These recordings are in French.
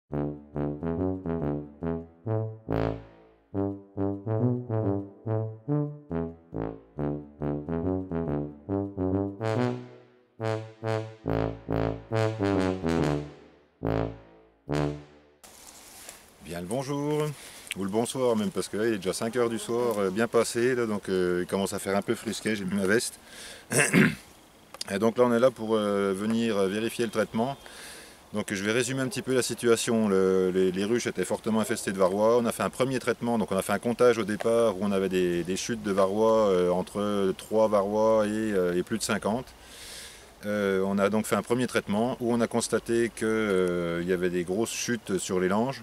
Bien le bonjour, ou le bonsoir même, parce que là il est déjà 5 heures du soir, bien passé, là, donc il commence à faire un peu frisquet, j'ai mis ma veste. Et donc là on est là pour venir vérifier le traitement. Donc je vais résumer un petit peu la situation. Les ruches étaient fortement infestées de varroa. On a fait un premier traitement, donc on a fait un comptage au départ où on avait des chutes de varroa entre 3 varroa et plus de 50. On a donc fait un premier traitement où on a constaté qu'il y avait des grosses chutes sur les langes.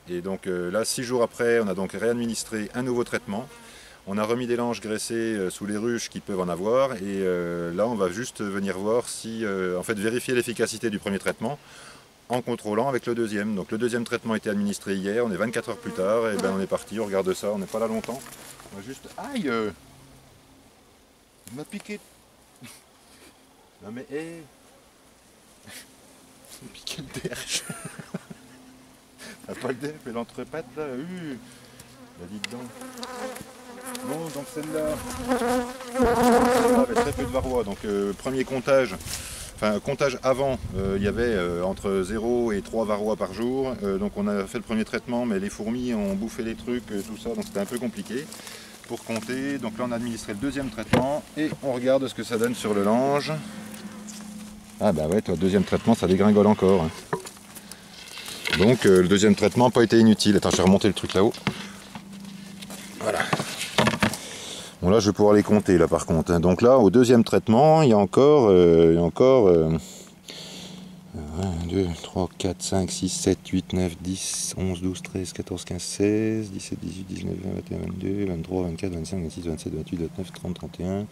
Et donc là, 6 jours après, on a donc réadministré un nouveau traitement. On a remis des langes graissées sous les ruches qui peuvent en avoir. Et là, on va juste venir voir si, en fait, vérifier l'efficacité du premier traitement en contrôlant avec le deuxième. Donc le deuxième traitement a été administré hier, on est 24 heures plus tard, et ben on est parti, on regarde ça, on n'est pas là longtemps. On va juste... Aïe, il m'a piqué. Non mais hé, il m'a piqué le derche. T'as pas le derche et l'entrepatte là, bah dites donc. Bon, donc celle-là avait très peu de varroa, donc premier comptage. Enfin, comptage avant, il y avait entre 0 et 3 varroa par jour. Donc on a fait le premier traitement, mais les fourmis ont bouffé les trucs, tout ça, donc c'était un peu compliqué pour compter. Donc là on a administré le deuxième traitement et on regarde ce que ça donne sur le lange. Ah bah ouais, toi, deuxième traitement, ça dégringole encore, hein. Donc le deuxième traitement n'a pas été inutile. Attends, je vais remonter le truc là-haut. Voilà. Bon là je vais pouvoir les compter là par contre, hein. Donc là au deuxième traitement, il y a encore 1, 2, 3, 4, 5, 6, 7, 8, 9, 10, 11, 12, 13, 14, 15, 16, 17, 18, 19, 20, 21, 22, 23, 24, 25, 26, 27, 28, 29, 30, 31,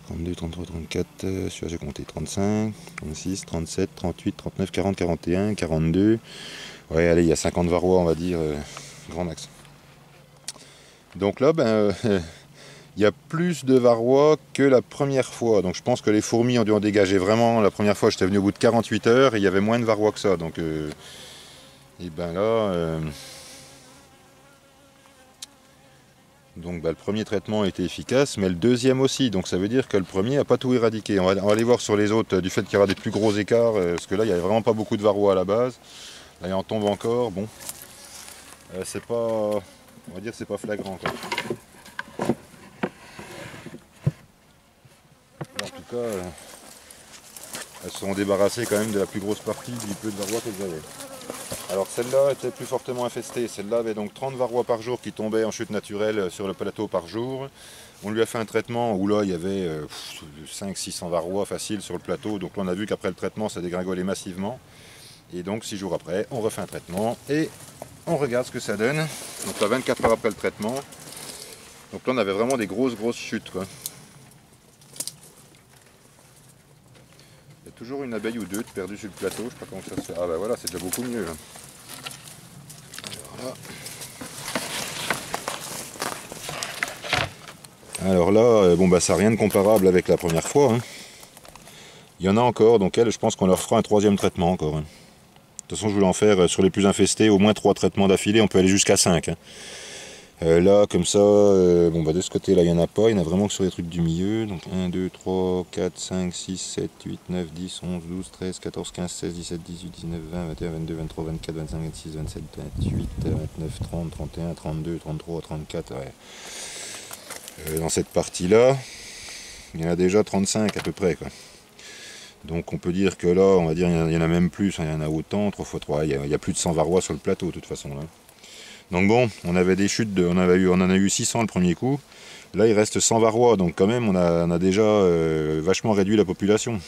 32, 33, 34, celui-là j'ai compté 35, 36, 37, 38, 39, 40, 41, 42. Ouais, allez, il y a 50 varrois, on va dire, grand max. Donc là, il y a plus de varrois que la première fois. Donc je pense que les fourmis ont dû en dégager vraiment. La première fois, j'étais venu au bout de 48 heures et il y avait moins de varrois que ça. Donc, et ben là, le premier traitement a été efficace, mais le deuxième aussi. Donc ça veut dire que le premier n'a pas tout éradiqué. On va aller voir sur les autres du fait qu'il y aura des plus gros écarts, parce que là, il n'y avait vraiment pas beaucoup de varrois à la base. Là, il en tombe encore. Bon, c'est pas, on va dire, c'est pas flagrant, quoi. En tout cas, elles se sont débarrassées quand même de la plus grosse partie du peu de varrois qu'elles avaient. Alors celle-là était plus fortement infestée. Celle-là avait donc 30 varrois par jour qui tombaient en chute naturelle sur le plateau par jour. On lui a fait un traitement où là il y avait 500-600 varrois faciles sur le plateau. Donc là on a vu qu'après le traitement ça dégringolait massivement. Et donc 6 jours après on refait un traitement et on regarde ce que ça donne. Donc là 24 heures après le traitement. Donc là on avait vraiment des grosses chutes, quoi. Il y a toujours une abeille ou deux perdues sur le plateau. Je sais pas comment ça se fait. Ah bah voilà, c'est déjà beaucoup mieux là. Alors là, ça n'a rien de comparable avec la première fois, hein. Il y en a encore, donc elles, je pense qu'on leur fera un troisième traitement encore, hein. De toute façon, je voulais en faire sur les plus infestés, au moins 3 traitements d'affilée, on peut aller jusqu'à 5, hein. Là, comme ça, de ce côté-là, il n'y en a pas, il y en a vraiment que sur les trucs du milieu. Donc 1, 2, 3, 4, 5, 6, 7, 8, 9, 10, 11, 12, 13, 14, 15, 16, 17, 18, 19, 20, 21, 22, 23, 24, 25, 26, 27, 28, 29, 30, 31, 32, 33, 34, ouais. Dans cette partie-là, il y en a déjà 35 à peu près, quoi. Donc on peut dire que là, on va dire, il y en a même plus, hein, il y en a autant, 3 x 3, il y a plus de 100 varrois sur le plateau de toute façon là. Donc bon, on avait des chutes, on en a eu 600 le premier coup, là il reste 100 varrois, donc quand même on a déjà vachement réduit la population.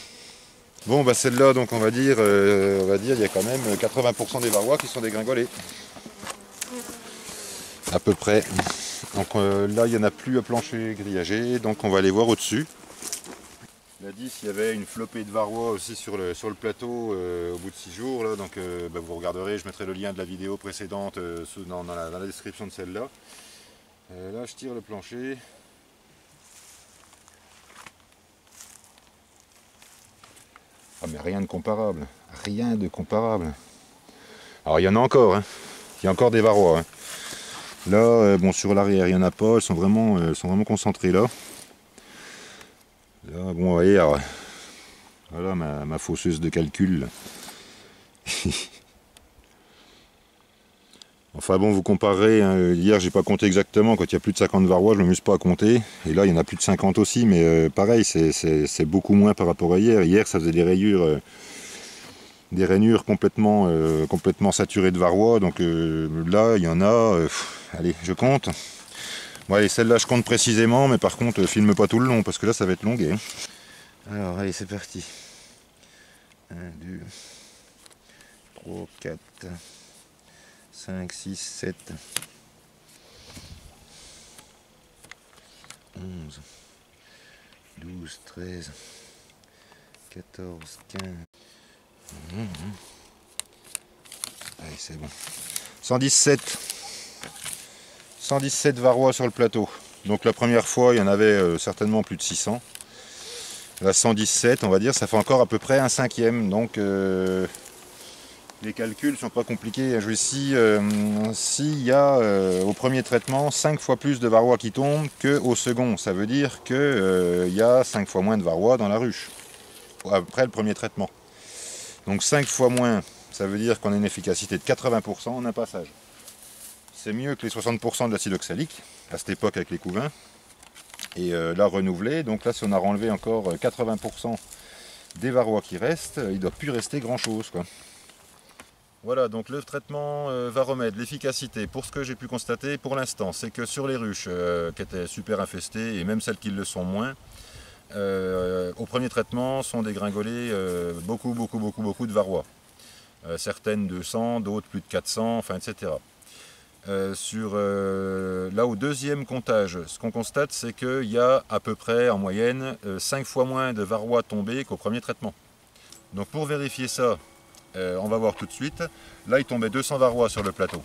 Bon celle-là, donc on va dire il y a quand même 80% des varrois qui sont dégringolés. À peu près. Donc là il n'y en a plus à plancher grillagé, donc on va aller voir au-dessus. Il a dit s'il y avait une flopée de varrois aussi sur le plateau au bout de 6 jours. Là, donc vous regarderez, je mettrai le lien de la vidéo précédente dans la description de celle-là. Là je tire le plancher. Ah mais rien de comparable. Rien de comparable. Alors il y en a encore, hein. Il y a encore des varrois. Hein. Là, bon, sur l'arrière, il n'y en a pas, elles sont vraiment concentrées là. Là, bon, vous voyez, alors, voilà ma fausseuse de calcul. Là. Enfin bon, vous comparerez, hein, hier j'ai pas compté exactement, quand il y a plus de 50 varrois, je ne m'amuse pas à compter. Et là, il y en a plus de 50 aussi, mais pareil, c'est beaucoup moins par rapport à hier. Hier, ça faisait des rainures complètement saturées de varrois. Donc là, il y en a, allez, je compte. Bon, allez, celle-là, je compte précisément, mais par contre, filme pas tout le long, parce que là, ça va être longué. Hein. Alors, allez, c'est parti. 1, 2, 3, 4... 5, 6, 7, 11, 12, 13, 14, 15. Allez, c'est bon. 117. 117 varrois sur le plateau. Donc la première fois, il y en avait certainement plus de 600. Là, 117, on va dire, ça fait encore à peu près un cinquième. Donc... les calculs ne sont pas compliqués. Je vais s'il y a au premier traitement 5 fois plus de varrois qui tombent qu'au second, ça veut dire qu'il y a 5 fois moins de varrois dans la ruche après le premier traitement. Donc 5 fois moins, ça veut dire qu'on a une efficacité de 80% en un passage. C'est mieux que les 60% de l'acide oxalique à cette époque avec les couvains. Et là renouvelé, donc là si on a enlevé encore 80% des varrois qui restent, il ne doit plus rester grand chose quoi. Voilà, donc le traitement Varomède, l'efficacité, pour ce que j'ai pu constater pour l'instant, c'est que sur les ruches qui étaient super infestées, et même celles qui le sont moins, au premier traitement sont dégringolées beaucoup de varrois. Certaines 200, d'autres plus de 400, enfin etc. Là au deuxième comptage, ce qu'on constate, c'est qu'il y a à peu près en moyenne 5 fois moins de varrois tombés qu'au premier traitement. Donc pour vérifier ça, on va voir tout de suite. Là, il tombait 200 varrois sur le plateau,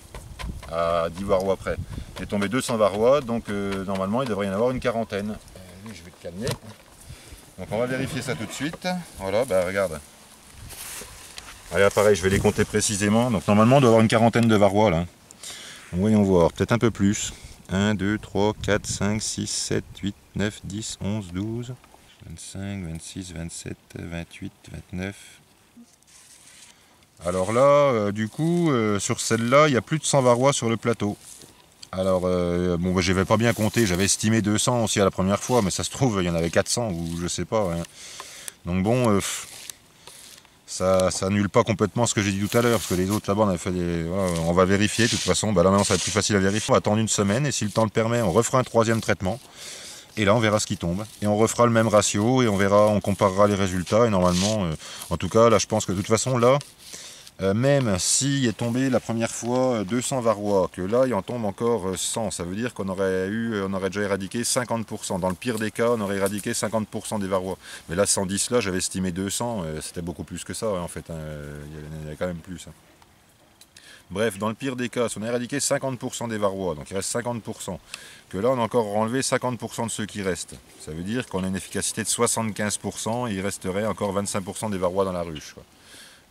à 10 varrois près. Il est tombé 200 varrois, donc normalement, il devrait y en avoir une quarantaine. Je vais te calmer. Donc, on va vérifier ça tout de suite. Voilà, bah regarde. Allez, pareil, je vais les compter précisément. Donc, normalement, on doit avoir une quarantaine de varrois là. Donc, voyons voir, peut-être un peu plus. 1, 2, 3, 4, 5, 6, 7, 8, 9, 10, 11, 12, 25, 26, 27, 28, 29... Alors là, du coup, sur celle-là, il y a plus de 100 varrois sur le plateau. Alors, bon, je n'avais pas bien compté, j'avais estimé 200 aussi à la première fois, mais ça se trouve, il y en avait 400 ou je sais pas. Hein. Donc bon, ça annule pas complètement ce que j'ai dit tout à l'heure, parce que les autres là-bas, on avait fait des... Voilà, on va vérifier, de toute façon, bah là maintenant ça va être plus facile à vérifier. On va attendre une semaine, et si le temps le permet, on refera un troisième traitement. Et là, on verra ce qui tombe. Et on refera le même ratio, et on verra, on comparera les résultats, et normalement, en tout cas, là, je pense que de toute façon, là, même s'il est tombé la première fois 200 varrois, que là il en tombe encore 100, ça veut dire qu'on aurait déjà éradiqué 50%. Dans le pire des cas, on aurait éradiqué 50% des varrois. Mais là, 110 là, j'avais estimé 200, c'était beaucoup plus que ça en fait, hein. Il y en avait quand même plus. Hein. Bref, dans le pire des cas, si on a éradiqué 50% des varrois, donc il reste 50%, que là on a encore enlevé 50% de ceux qui restent, ça veut dire qu'on a une efficacité de 75% et il resterait encore 25% des varrois dans la ruche, quoi.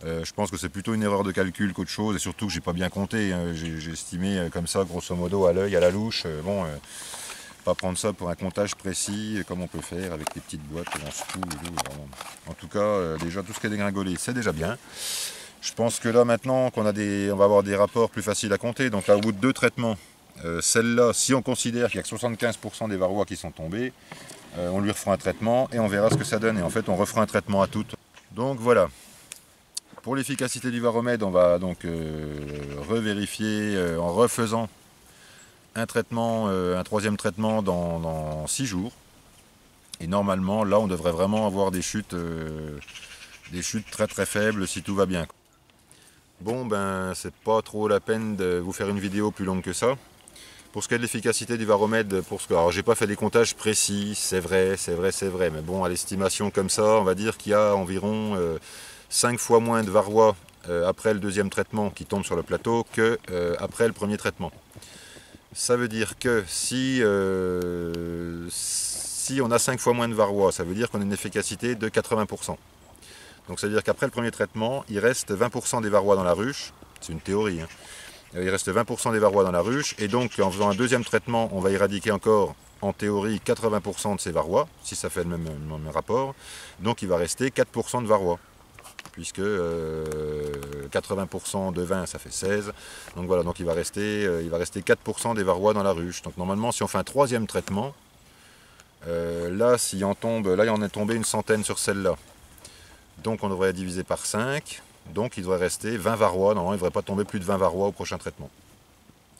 Je pense que c'est plutôt une erreur de calcul qu'autre chose, et surtout que j'ai pas bien compté, hein. J'ai estimé comme ça, grosso modo, à l'œil, à la louche. Pas prendre ça pour un comptage précis, comme on peut faire avec des petites boîtes où on se fout. En tout cas, déjà tout ce qui est dégringolé, c'est déjà bien. Je pense que là maintenant qu'on a on va avoir des rapports plus faciles à compter, donc là au bout de 2 traitements, celle-là, si on considère qu'il n'y a que 75% des varrois qui sont tombés, on lui refera un traitement et on verra ce que ça donne, et en fait on refera un traitement à toutes. Donc voilà. Pour l'efficacité du Varomède, on va donc revérifier en refaisant un traitement, un troisième traitement dans 6 jours. Et normalement, là, on devrait vraiment avoir des chutes très très faibles si tout va bien. Bon, ben, c'est pas trop la peine de vous faire une vidéo plus longue que ça. Pour ce qui est de l'efficacité du Varomède, alors j'ai pas fait des comptages précis, c'est vrai, mais bon, à l'estimation comme ça, on va dire qu'il y a environ 5 fois moins de varrois après le deuxième traitement qui tombe sur le plateau que après le premier traitement. Ça veut dire que si on a 5 fois moins de varrois, ça veut dire qu'on a une efficacité de 80%. Donc ça veut dire qu'après le premier traitement, il reste 20% des varrois dans la ruche, c'est une théorie. Hein. Il reste 20% des varrois dans la ruche, et donc en faisant un deuxième traitement, on va éradiquer encore, en théorie, 80% de ces varrois, si ça fait le même rapport. Donc il va rester 4% de varrois, puisque 80% de 20, ça fait 16. Donc voilà, donc il va rester 4% des varrois dans la ruche. Donc normalement, si on fait un troisième traitement, là, s'il en tombe, là il en est tombé une centaine sur celle-là. Donc on devrait diviser par 5. Donc il devrait rester 20 varrois. Normalement, il ne devrait pas tomber plus de 20 varrois au prochain traitement.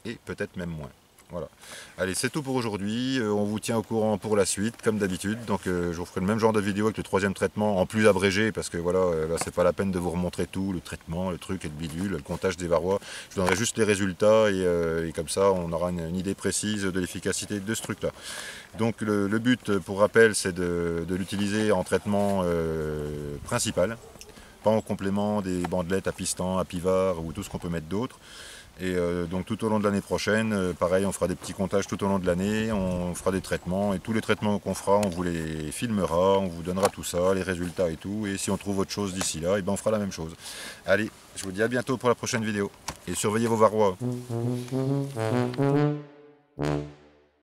Et peut-être même moins. Voilà. Allez, c'est tout pour aujourd'hui. On vous tient au courant pour la suite, comme d'habitude. Donc je vous ferai le même genre de vidéo avec le troisième traitement, en plus abrégé, parce que voilà, là c'est pas la peine de vous remontrer tout, le traitement, le truc et le bidule, le comptage des varrois. Je vous donnerai juste les résultats et comme ça on aura une idée précise de l'efficacité de ce truc-là. Donc le but, pour rappel, c'est de l'utiliser en traitement principal, pas en complément des bandelettes à piston, à pivard ou tout ce qu'on peut mettre d'autre. Et donc tout au long de l'année prochaine, pareil, on fera des petits comptages tout au long de l'année, on fera des traitements, et tous les traitements qu'on fera, on vous les filmera, on vous donnera tout ça, les résultats et tout, et si on trouve autre chose d'ici là, et ben on fera la même chose. Allez, je vous dis à bientôt pour la prochaine vidéo, et surveillez vos varrois.